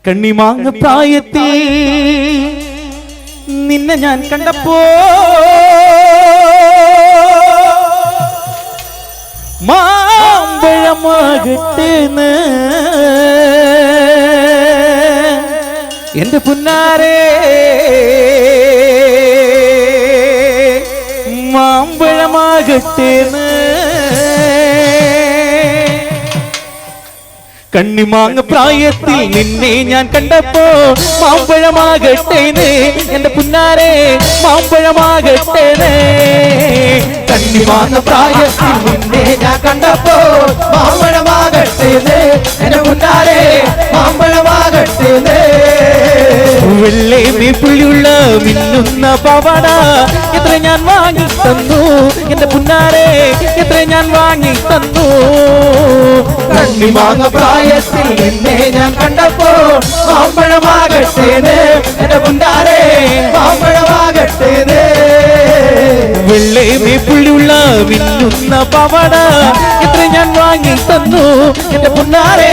കണ്ണിമാങ്ങ പ്രായത്തിൽ നിന്നെ ഞാൻ കണ്ടപ്പോ മാമ്പഴമാകട്ടേന്ന് എന്റെ പുന്നാരേ മാമ്പഴമാകട്ടേന്ന് കണ്ണിമാങ്ങ പ്രായത്തിൽ നിന്നെ ഞാൻ കണ്ടപ്പോ മാമ്പഴമാകട്ടേന്ന് എന്റെ പുന്നാരെ മാമ്പഴമാകട്ടേന്ന് കണ്ണിമാങ്ങ പ്രായത്തിൽ നിന്നെ ഞാൻ കണ്ടപ്പോ മാമ്പഴമാകട്ടേന്ന് എന്റെ പുന്നാരെ മാമ്പഴമാകട്ടേന്ന് വെള്ളേ പുള്ളിയുള്ള മിന്നുന്ന പവട എത്ര ഞാൻ വാങ്ങി തന്നു എന്റെ പുന്നാരെ എത്ര ഞാൻ വാങ്ങി തന്നു കണ്ണിമാങ്ങ പ്രായത്തിൽ നിന്നെ ഞാൻ കണ്ടപ്പോ മാമ്പഴമാകട്ടേന്ന് എന്റെ പുന്നാരെ മാമ്പഴമാകട്ടേന്ന് വെള്ളേ പുള്ളിയുള്ള മിന്നുന്ന പവട എത്ര ഞാൻ വാങ്ങി തന്നു എന്റെ പുന്നാരെ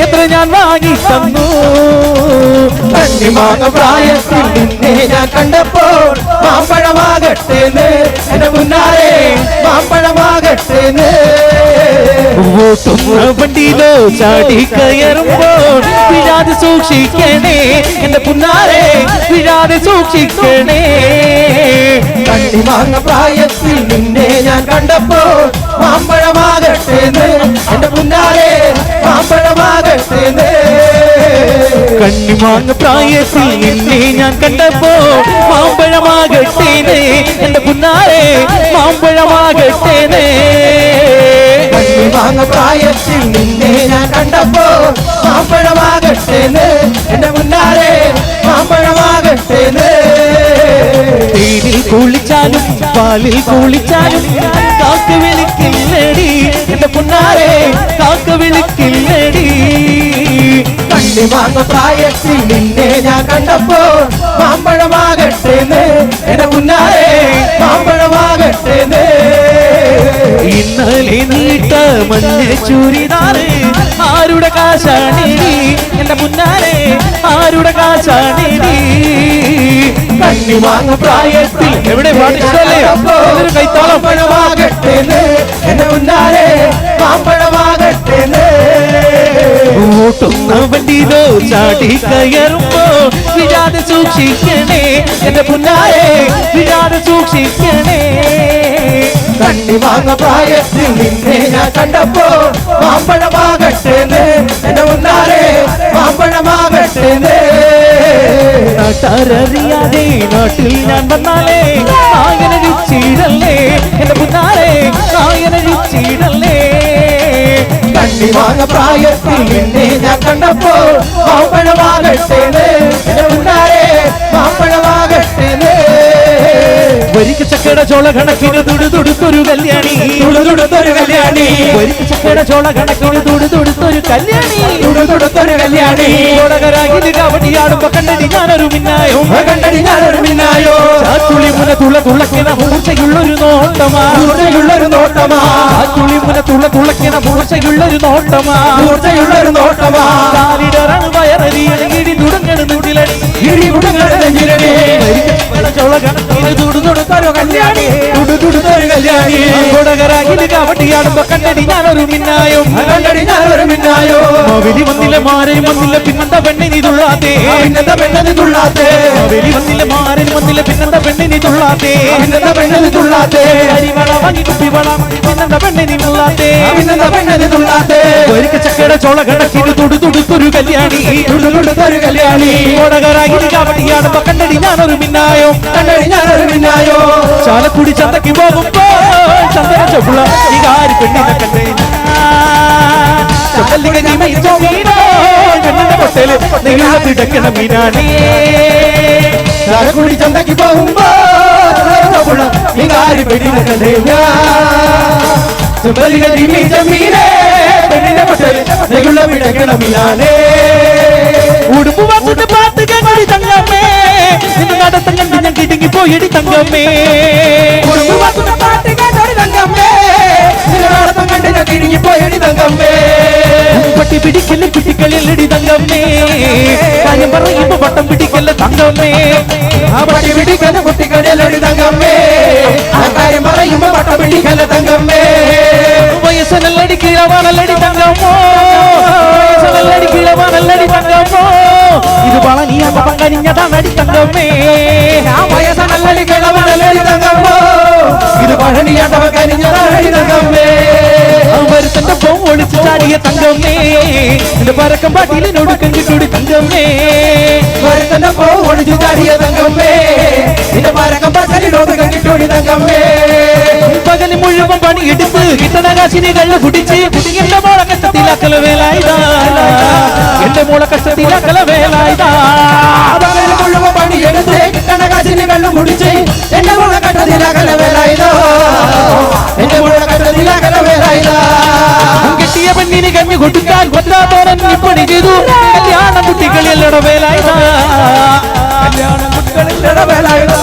എത്ര ഞാൻ വാങ്ങി തന്നു കണ്ണിമാങ്ങ പ്രായത്തിൽ നിന്നെ ഞാൻ കണ്ടപ്പോ മാമ്പഴമാകട്ടേന്ന് എന്റെ പുന്നാരെ മാമ്പഴമാകട്ടേന്ന് വണ്ടിയിലോ ചാടി കയറുമ്പോൾ വിഴാതെ സൂക്ഷിക്കണേ എന്റെ പുന്നാരെ വിഴാതെ സൂക്ഷിക്കണേ കണ്ണിമാങ്ങ പ്രായത്തിൽ നിന്നെ ഞാൻ കണ്ടപ്പോ മാമ്പഴമാകട്ടേന്ന് എന്റെ പുന്നാരെ മാമ്പഴമാകട്ടേന്ന് കണ്ണിമാങ്ങ പ്രായത്തിൽ നിന്നെ ഞാൻ കണ്ടപ്പോ മാമ്പഴമാകട്ടേന്ന് എന്റെ പുന്നാരെ മാമ്പഴമാകട്ടേന്ന് കണ്ണിമാങ്ങ പ്രായത്തിൽ നിന്നെ ഞാൻ കണ്ടപ്പോ മാമ്പഴമാകട്ടേന്ന് എന്റെ മുന്നാരെ മാമ്പഴമാകട്ടേന്ന് തേനിൽ കുളിച്ചാലും പാലിൽ കുളിച്ചാലും കാക്ക വിളിക്കില്ലടി എന്റെ പുന്നാരെ കാക്ക വിളിക്കില്ലടി കണ്ണിമാങ്ങ പ്രായത്തിൽ നിന്നെ ഞാൻ കണ്ടപ്പോ മാമ്പഴമാകട്ടേന്ന് എന്റെ മുന്നാരെ മാമ്പഴമാകട്ടേന്ന് ഇന്നലെ നീട്ട മഞ്ഞ ചൂരിതാറ് ആരുടെ കാശാണിരി എന്റെ മുന്നാരെ ആരുടെ കാശാണിരി കണ്ണിമാങ്ങ പ്രായത്തിൽ എവിടെ പാടിച്ചല്ലേ കൈത്താളം മാമ്പഴമാകട്ടേന്ന് എന്റെ മുന്നാരെ മാമ്പഴമാകട്ടേന്ന് ഓട്ടുന്ന വണ്ടിയിലോ ചാടി കയറുമ്പോ വിഴാതെ സൂക്ഷിക്കണേ എന്റെ പുന്നാരെ വിഴാതെ സൂക്ഷിക്കണേ കണ്ണിമാങ്ങ പ്രായത്തിൽ നിന്നെ ഞാൻ കണ്ടപ്പോ മാമ്പഴമാകട്ടേന്ന് എന്റെ മുന്നാരെ മാമ്പഴമാകട്ടേന്ന് നാട്ടാരറിയാതെ നാട്ടിൽ ഞാൻ വന്നാലേ നായന രുചിയിടല്ലേ എന്റെ പുന്നാരെ നായന രുചിയിടല്ലേ കണ്ണിമാങ്ങ പ്രായത്തിൽ നിന്നെ ഞാൻ കണ്ടപ്പോ മാമ്പഴമാകട്ടേന്ന് എന്റെ മുന്നാരെ മാമ്പഴമാകട്ടേന്ന് വരിക്ക് ചക്കട ചോള കണക്കിന് തുടുതുടുത്തൊരു കല്യാണി തുടുതുടുത്തൊരു കല്യാണി വരിക്ക് ചക്കട ചോള കണക്കിന് തുടുതുടുത്തൊരു കല്യാണി തുടുതുടുത്തൊരു കല്യാണി ചോളകരാകിന് കവടിയാടുമ്പോ കണ്ടടി ഞാനൊരു മിന്നായോ കണ്ടടി ഞാനൊരു മിന്നായോ ചാത്തുളി മുന തുളക്കിന മൂർച്ചയുള്ളൊരു നോട്ടമാ മൂർച്ചയുള്ളൊരു നോട്ടമാ ചാത്തുളി മുന തുളക്കിന മൂർച്ചയുള്ളൊരു നോട്ടമാ മൂർച്ചയുള്ളൊരു നോട്ടമാ കാലിടറാണ് വയറരിയണ ഇടി തുടങ്ങണ നുടിലടി ഇടി കുടുങ്ങണ നെഞ്ചിലടി ചോള കണക്കിന് തുടുതുടുത്തൊരു കല്യാണി തുടുതുടുത്തൊരു കല്യാണി ചോളകരാകിന് കവടിയാടുമ്പോ കണ്ടടി ഞാനൊരു മിന്നായോ കണ്ടടി ഞാനൊരു മിന്നായോ മാവേലി വന്നില്ല മാരൻ വന്നില്ല പിന്നെന്താ പെണ്ണിനി തുള്ളാത്തേ പിന്നെന്താ പെണ്ണത് തുള്ളാത്തേ മാവേലി വന്നില്ല മാരൻ വന്നില്ല പിന്നെന്താ പെണ്ണിനി തുള്ളാത്തേ പിന്നെന്താ പെണ്ണത് തുള്ളാത്തേ അരിവള വാങ്ങി കുപ്പിവള പിന്നെന്താ പെണ്ണിനി തുള്ളാത്തേ പിന്നെന്താ പെണ്ണത് തുള്ളാത്തേ ഒരിക്കൽ ചക്കട ചോള കണക്കിന് തുടുതുടുത്തൊരു കല്യാണി തുടുതുടുത്തൊരു കല്യാണി ഓടകരാകിന് കവടിയാടുമ്പോ കണ്ടടി ഞാനൊരു മിന്നായോ കണ്ടടി ഞാനൊരു മിന്നായോ ചാലക്കുടി ചന്തക്ക് പോകുമ്പോ ചന്ദന ചൊപ്പുള്ള ഈ കാരി പെണ്ണിനെ കണ്ടേ പെണ്ണിന്റെ പൊട്ടല് നിങ്ങളത്തിടക്കണ മീനാണേ ചാലക്കുടി ചന്തക്ക് പോകുമ്പോ നിങ്ങാരി പെണ്ണിനെ കണ്ടേ പെണ്ണിനെ പൊട്ടല് നിങ്ങളുടെ വിടക്കണ മീനാനേ ഉടുപ്പ് വന്നിട്ട് പാട്ട് കണ്ടി തങ്കമ്മേ നിന്റെ നടത്തം കണ്ട് ഞാൻ കിടുങ്ങി പോയടി തങ്കമ്മേ പാട്ട് കേട്ടോടി തങ്കമ്മേ നിന്റെ നടത്തം കണ്ട് ഞാൻ കിടുങ്ങി പോയടി തങ്കമ്മേ പട്ടി പിടിക്കല് കുട്ടികളിൽ തങ്കമ്മേ കാര്യം പറയുമ്പോ വട്ടം പിടിക്കല്ല തങ്കമ്മേ പട്ടി പിടിക്കുന്ന കുട്ടിക്കടലടി തങ്കമ്മേ കാര്യം പറയുമ്പോ വട്ടം പിടിക്കല്ല തങ്കമ്മേ വയസ്സനല്ലടി കീഴവാണല്ലടി തങ്കമ്മോ വയസ്സനല്ലടി കീഴവാണല്ലടി തങ്കമ്മോ ഇത് വളനിയാകുമ്പോ പങ്കനിഞ്ഞതാണടി തങ്കമ്മേ വയസ്സനല്ലടി കിളവനല്ലടി തങ്കമ്മോ ഇത് പഴനിയാട്ടവ കരിഞ്ഞതാണടി തങ്കമ്മേ വരുത്തന്റെ പോ ഒളിച്ചു ചാടിയ തങ്കമ്മേ നിന്റെ പരക്കം പാട്ടിലിനൊടുക്കം കിട്ടൂടി തങ്കമ്മേ വരുത്തന്റെ പോ ഒളിച്ചു ചാടിയ തങ്കമ്മേ നിന്റെ പരക്കം പാട്ടിലിനൊടുക്കം കിട്ടൂടി തങ്കമ്മേ പകല് മുഴുവൻ പണിയെടുത്ത് കിട്ടണ കാശിനെ കള്ളു കുടിച്ച് എന്റെ മോളെ കഷ്ടത്തിലാക്കല വേലായതാ എന്റെ മോളെ കഷ്ടത്തിലാക്കല വേലായതാ പകല് മുഴുവൻ പണിയെടുത്ത് കിട്ടണ കാശിനെ കള്ളു കുടിച്ച് എന്റെ മോളെ കട്ടതിലാക്കല വേലായതോ എന്റെ മോളെ കട്ടതിലാക്കല വേലായതാ കെട്ടിയ പെണ്ണിന് കഞ്ഞു കൊടുക്കാൻ കൊല്ലാത്തോരൻ പണി ചെയ്തു കല്യാണ കുട്ടികളിലൂടെ വേലായതാ കല്യാണ കുട്ടികളിലൂടെ വേലായതാ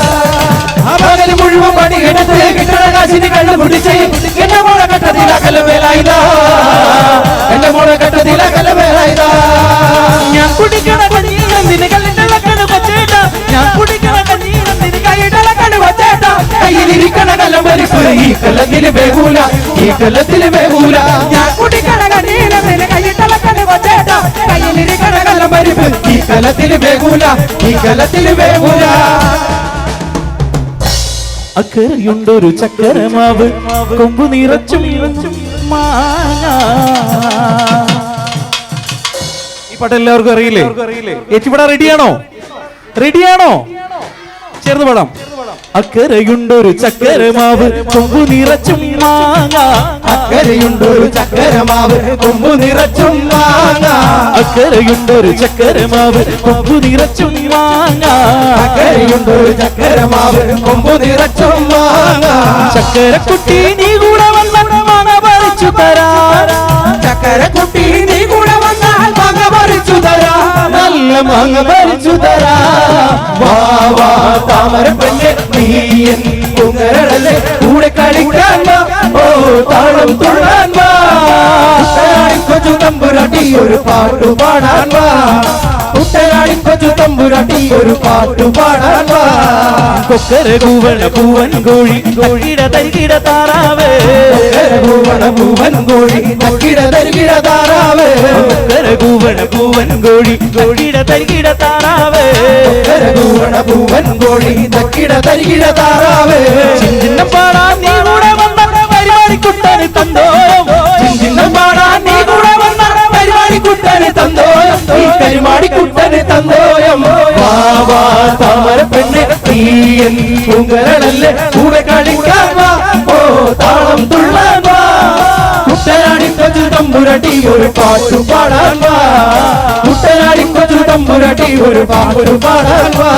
പകല് മുഴുവൻ പണിയെടുത്ത് കിട്ടണ കാശിനെ കള്ളു കുടിച്ച് എന്റെ മോളെ കട്ടതിലാക്കല വേലായതാ എന്റെ മോളെ കട്ടതിലാക്കല വേലായതാ ഞാൻ കുടിക്കണ കഞ്ഞീനെ കല്ലിട്ടളക്കണ കൊച്ചേട്ട ഞാൻ കുടിക്കണ കഞ്ഞീനെ കൈയിട്ടളക്കണ കൊച്ചേട്ട കയ്യിലിരിക്കണ കലം വലിപ്പ് ഈ കലത്തില് വേകൂല ഈ കലത്തില് വേകൂല ഞാൻ കുടിക്കണ കണ്ണീരത്തിന് കൈയിട്ടളക്കണ കൊച്ചേട്ട കയ്യിലിരിക്കണ കലം വലിപ്പ് ഈ കലത്തില് വേകൂല ഈ കലത്തില് വേകൂല അക്കരയുണ്ടൊരു ചക്കരമാവ് കൊമ്പു നിറച്ചും മാങ്ങ ഈ പാട്ട് എല്ലാവർക്കും അറിയില്ലേ ഏച്ചിപ്പട റെഡിയാണോ ചേർന്ന് പാടാം അക്കരയുണ്ടൊരു ചക്കരമാവ് കൊമ്പു നിറച്ചും മാങ്ങ അക്കരയുണ്ടൊരു ചക്കരമാവ് കൊമ്പു നിറച്ചും മാങ്ങ അക്കരയുണ്ടൊരു ചക്കരമാവ് കൊമ്പു നിറച്ചും മാങ്ങ അക്കരയുണ്ടൊരു ചക്കരമാവ് കൊമ്പു നിറച്ചും മാങ്ങ ചക്കരക്കുട്ടി നീ കൂടെ വന്ന മാങ്ങ പറിച്ചു തരാ ചക്കരക്കുട്ടി നീ കൂടെ വന്നാൽ മാങ്ങ പറിച്ചു തരാ നല്ല മാങ്ങ പറിച്ചു തരാ വാ വാ താമര പെണ്ണെ നീ എൻ കുങ്ങരടല്ലേ കൂടെ കളിക്കാൻ വാ ഓ താളം തുള്ളാൻ വാ കൊച്ചു തമ്പുരാട്ടി ഒരു പാട്ടു പാടാൻ വാ കുട്ടനാടി കൊച്ചു തമ്പുരാട്ടി ഒരു പാട്ടു പാടാൻ വാ കൊക്കര കൂവണ പൂവൻ കോഴി കോഴിട തരികിട താറാവ് പൂവണ പൂവൻ കോഴി തക്കിട തരികിട താറാവ് കൊക്കര കൂവണ പൂവൻ കോഴി കോഴിട തരികിട താറാവ് പൂവണ പൂവൻ കോഴി തക്കിട തരികിട താറാവ് ചിന്നം പാടാൻ നീ കൂടെ വന്ന പരിപാടി കുട്ടന് തന്തോയം ചിന്നം പാടാൻ നീ കൂടെ വന്ന പരിപാടി കുട്ടന് തന്തോയം ഈ പരിപാടി കുട്ടന് തന്തോയം വാ വാ താമര പെണ്ണെ നീ എൻ കുങ്ങരളല്ലേ കൂടെ കളിക്കാൻ വാ ഓ താളം തുള്ളാൻ വാ കുട്ടനാടി കൊച്ചു തമ്പുരട്ടി ഒരു പാട്ടു പാടാൻ വാ കുട്ടനാടി കൊച്ചു തമ്പുരട്ടി ഒരു പാട്ടു പാടാൻ വാ